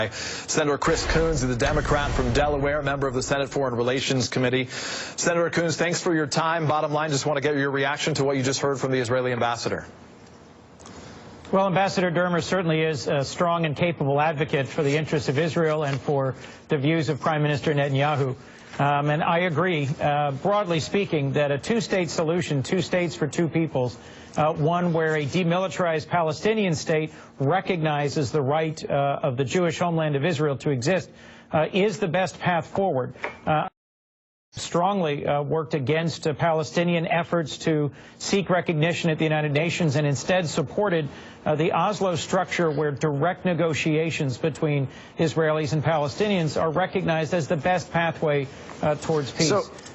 Senator Chris Coons, the Democrat from Delaware, member of the Senate Foreign Relations Committee. Senator Coons, thanks for your time. Bottom line, just want to get your reaction to what you just heard from the Israeli ambassador. Well, Ambassador Dermer certainly is a strong and capable advocate for the interests of Israel and for the views of Prime Minister Netanyahu. And I agree, broadly speaking, that a two-state solution, 2 states for 2 peoples, one where a demilitarized Palestinian state recognizes the right of the Jewish homeland of Israel to exist, is the best path forward. Strongly worked against Palestinian efforts to seek recognition at the United Nations and instead supported the Oslo structure where direct negotiations between Israelis and Palestinians are recognized as the best pathway towards peace.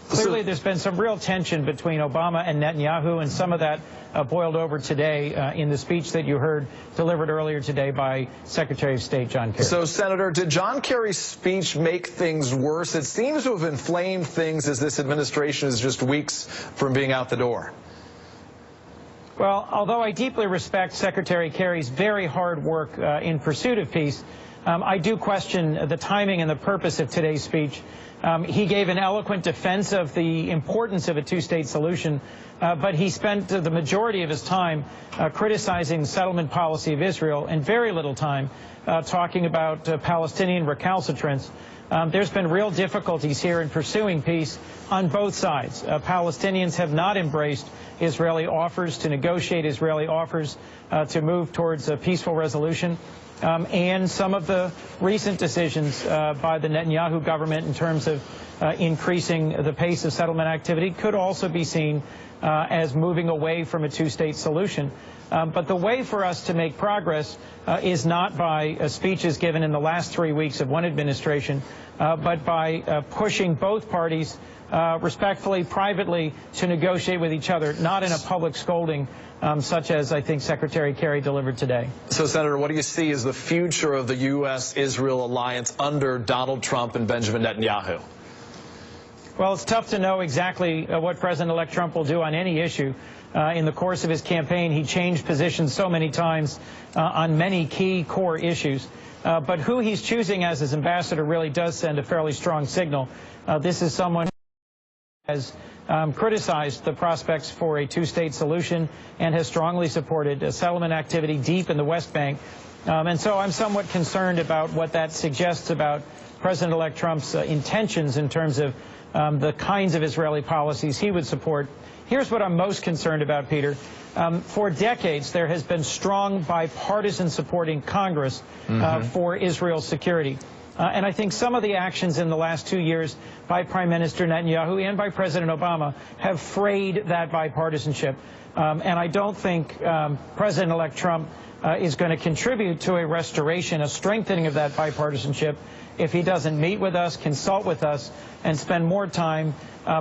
Clearly, there's been some real tension between Obama and Netanyahu, and some of that boiled over today in the speech that you heard delivered earlier today by Secretary of State John Kerry. So, Senator, did John Kerry's speech make things worse? It seems to have inflamed things as this administration is just weeks from being out the door. Well, although I deeply respect Secretary Kerry's very hard work in pursuit of peace, I do question the timing and the purpose of today's speech. He gave an eloquent defense of the importance of a 2-state solution, but he spent the majority of his time criticizing the settlement policy of Israel and very little time talking about Palestinian recalcitrance. There's been real difficulties here in pursuing peace on both sides. Palestinians have not embraced Israeli offers to negotiate, Israeli offers to move towards a peaceful resolution. And some of the recent decisions by the Netanyahu government in terms of increasing the pace of settlement activity could also be seen as moving away from a 2-state solution. But the way for us to make progress is not by speeches given in the last 3 weeks of one administration, but by pushing both parties respectfully, privately, to negotiate with each other, not in a public scolding such as I think Secretary Kerry delivered today. So, Senator, what do you see as the future of the U.S.-Israel alliance under Donald Trump and Benjamin Netanyahu? Well, it's tough to know exactly what President-elect Trump will do on any issue. In the course of his campaign, he changed positions so many times on many key core issues. But who he's choosing as his ambassador really does send a fairly strong signal. This is someone who has criticized the prospects for a 2-state solution and has strongly supported settlement activity deep in the West Bank. And so I'm somewhat concerned about what that suggests about President-elect Trump's intentions in terms of the kinds of Israeli policies he would support. Here's what I'm most concerned about, Peter. For decades, there has been strong bipartisan support in Congress for Israel's security. And I think some of the actions in the last 2 years by Prime Minister Netanyahu and by President Obama have frayed that bipartisanship. And I don't think President-elect Trump is going to contribute to a restoration, a strengthening of that bipartisanship if he doesn't meet with us, consult with us, and spend more time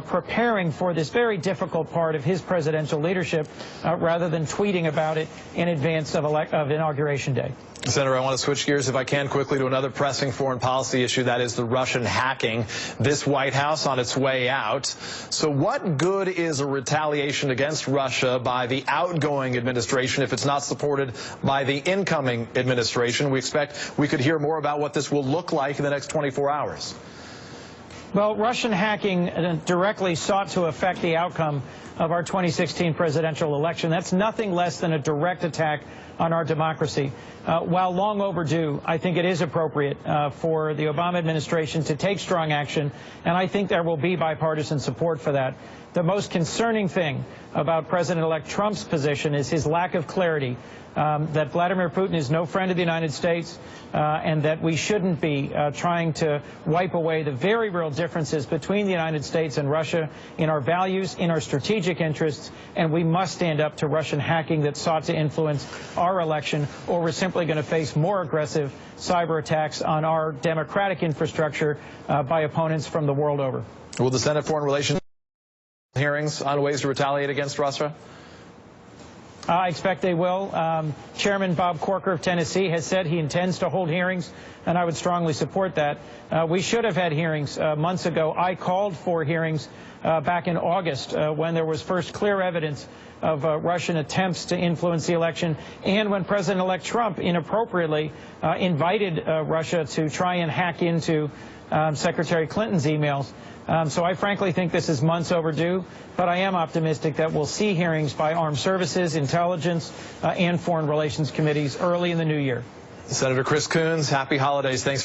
preparing for this very difficult part of his presidential leadership rather than tweeting about it in advance of Inauguration Day. Senator, I want to switch gears, if I can, quickly to another pressing foreign policy issue, that is the Russian hacking. This White House on its way out. So what good is a retaliation against Russia by the outgoing administration if it's not supported by the incoming administration? We expect we could hear more about what this will look like in the next 24 hours. Well, Russian hacking directly sought to affect the outcome of our 2016 presidential election. That's nothing less than a direct attack on our democracy. While long overdue, I think it is appropriate for the Obama administration to take strong action, and I think there will be bipartisan support for that. The most concerning thing about President-elect Trump's position is his lack of clarity that Vladimir Putin is no friend of the United States and that we shouldn't be trying to wipe away the very real differences between the United States and Russia in our values, in our strategic interests, and we must stand up to Russian hacking that sought to influence our election, or we're simply going to face more aggressive cyber attacks on our democratic infrastructure by opponents from the world over. Will the Senate Foreign Relations hearings on ways to retaliate against Russia? I expect they will. Chairman Bob Corker of Tennessee has said he intends to hold hearings, and I would strongly support that. We should have had hearings months ago. I called for hearings back in August when there was first clear evidence of Russian attempts to influence the election, and when President-elect Trump inappropriately invited Russia to try and hack into Secretary Clinton's emails. So I frankly think this is months overdue, but I am optimistic that we'll see hearings by Armed Services, Intelligence, and Foreign Relations Committees early in the new year. Senator Chris Coons, happy holidays. Thanks.